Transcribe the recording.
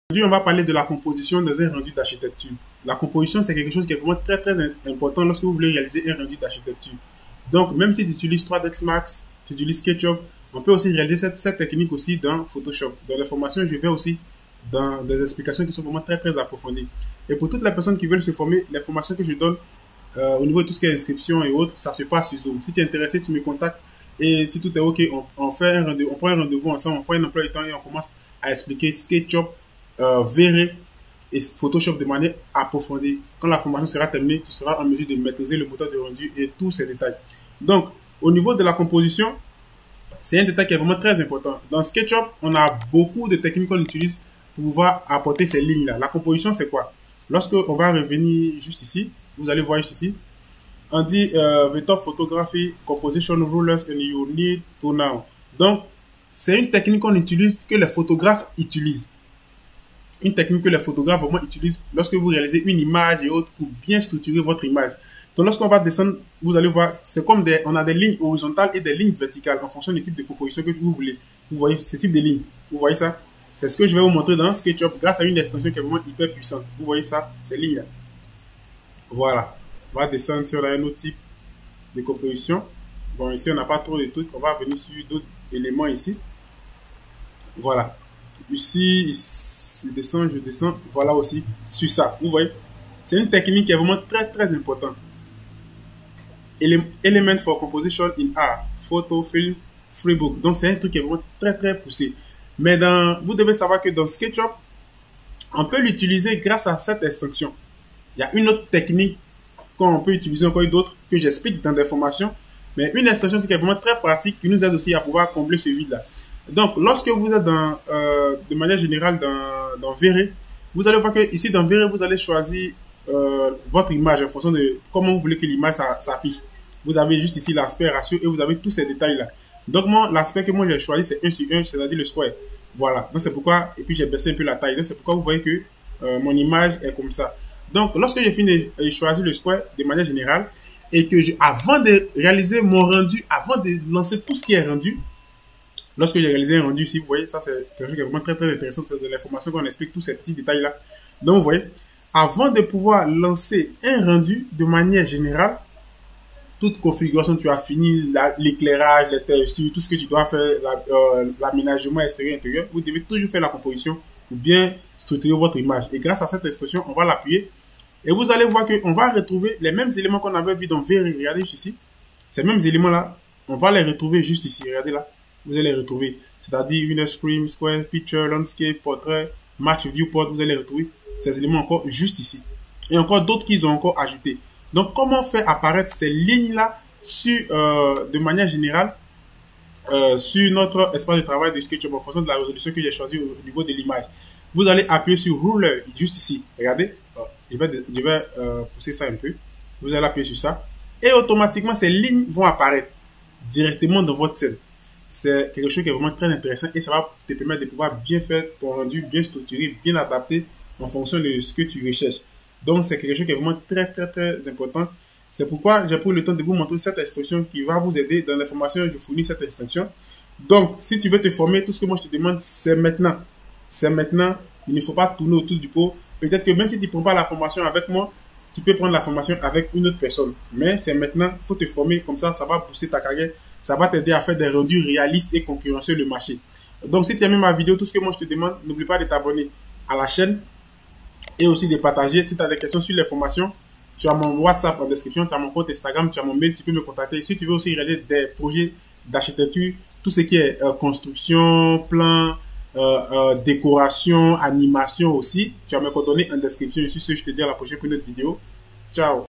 Aujourd'hui, on va parler de la composition dans un rendu d'architecture. La composition, c'est quelque chose qui est vraiment très important lorsque vous voulez réaliser un rendu d'architecture. Donc, même si tu utilises 3ds Max, tu utilises SketchUp, on peut aussi réaliser cette technique aussi dans Photoshop. Dans les formations, je vais aussi dans des explications qui sont vraiment très approfondies. Et pour toutes les personnes qui veulent se former, les formations que je donne au niveau de tout ce qui est inscription et autres, ça se passe sur Zoom. Si tu es intéressé, tu me contactes. Et si tout est OK, on fait un rendez-vous, on prend un rendez-vous ensemble, on prend un emploi du temps et on commence à expliquer SketchUp, VR et Photoshop de manière approfondie. Quand la formation sera terminée, tu seras en mesure de maîtriser le moteur de rendu et tous ces détails. Donc, au niveau de la composition, c'est un détail qui est vraiment très important. Dans SketchUp, on a beaucoup de techniques qu'on utilise pour pouvoir apporter ces lignes-là. La composition, c'est quoi? Lorsque on va revenir juste ici, vous allez voir juste ici, on dit Vector Photography Composition Rulers and you need to know. Donc, c'est une technique qu'on utilise, que les photographes utilisent. Une technique que les photographes vraiment utilisent lorsque vous réalisez une image et autres pour bien structurer votre image. Donc, lorsqu'on va descendre, vous allez voir, c'est comme on a des lignes horizontales et des lignes verticales en fonction du type de composition que vous voulez. Vous voyez ce type de lignes. Vous voyez ça? C'est ce que je vais vous montrer dans SketchUp grâce à une extension qui est vraiment hyper puissante. Vous voyez ça? Ces lignes-là. Voilà. On va descendre sur un autre type de composition. Bon, ici, on n'a pas trop de trucs. On va venir sur d'autres éléments ici. Voilà. Ici, je descends. Voilà aussi sur ça. Vous voyez? C'est une technique qui est vraiment très importante. Element for composition in art, photo, film, freebook. Donc, c'est un truc qui est vraiment très poussé. Mais vous devez savoir que dans SketchUp, on peut l'utiliser grâce à cette extension. Il y a une autre technique qu'on peut utiliser encore d'autres que j'explique dans des formations. Mais une extension, c'est vraiment très pratique qui nous aide aussi à pouvoir combler ce vide-là. Donc, lorsque vous êtes de manière générale dans VR, vous allez voir que ici dans VR, vous allez choisir votre image en fonction de comment vous voulez que l'image s'affiche. Vous avez juste ici l'aspect ratio et vous avez tous ces détails-là. Donc, moi, l'aspect que moi j'ai choisi, c'est 1:1, c'est-à-dire le square. Voilà. Donc, c'est pourquoi, et puis j'ai baissé un peu la taille. Donc, c'est pourquoi vous voyez que mon image est comme ça. Donc, lorsque j'ai fini de choisir le square de manière générale et que avant de réaliser mon rendu, avant de lancer tout ce qui est rendu, lorsque j'ai réalisé un rendu ici, vous voyez, ça c'est quelque chose qui est vraiment très intéressant, c'est de l'information qu'on explique tous ces petits détails-là. Donc, vous voyez, avant de pouvoir lancer un rendu de manière générale, toute configuration, tu as fini l'éclairage, les textures, tout ce que tu dois faire, l'aménagement extérieur, intérieur, vous devez toujours faire la composition pour bien structurer votre image. Et grâce à cette extension, on va l'appuyer. Et vous allez voir qu'on va retrouver les mêmes éléments qu'on avait vus dans VR. Regardez juste ici. Ces mêmes éléments-là, on va les retrouver juste ici. Regardez là. Vous allez les retrouver. C'est-à-dire une stream, square, picture, landscape, portrait, match, viewport. Vous allez retrouver ces éléments encore juste ici. Et encore d'autres qu'ils ont encore ajoutés. Donc, comment faire apparaître ces lignes-là de manière générale sur notre espace de travail de SketchUp en fonction de la résolution que j'ai choisie au niveau de l'image. Vous allez appuyer sur Ruler, juste ici. Regardez, je vais pousser ça un peu. Vous allez appuyer sur ça. Et automatiquement, ces lignes vont apparaître directement dans votre scène. C'est quelque chose qui est vraiment très intéressant et ça va te permettre de pouvoir bien faire ton rendu, bien structuré, bien adapté en fonction de ce que tu recherches. Donc, c'est quelque chose qui est vraiment très important. C'est pourquoi j'ai pris le temps de vous montrer cette extension qui va vous aider. Dans les formations, je fournis cette extension. Donc, si tu veux te former, tout ce que moi je te demande, c'est maintenant. C'est maintenant. Il ne faut pas tourner autour du pot. Peut-être que même si tu ne prends pas la formation avec moi, tu peux prendre la formation avec une autre personne. Mais c'est maintenant. Il faut te former. Comme ça, ça va booster ta carrière. Ça va t'aider à faire des rendus réalistes et concurrencer le marché. Donc, si tu as aimé ma vidéo, tout ce que moi je te demande, n'oublie pas de t'abonner à la chaîne et aussi de partager. Si tu as des questions sur les formations, tu as mon WhatsApp en description, tu as mon compte Instagram, tu as mon mail, tu peux me contacter. Si tu veux aussi réaliser des projets d'architecture, tout ce qui est construction, plan, décoration, animation aussi, tu as mes coordonnées en description. Je suis sûr que je te dis à la prochaine pour une autre vidéo. Ciao!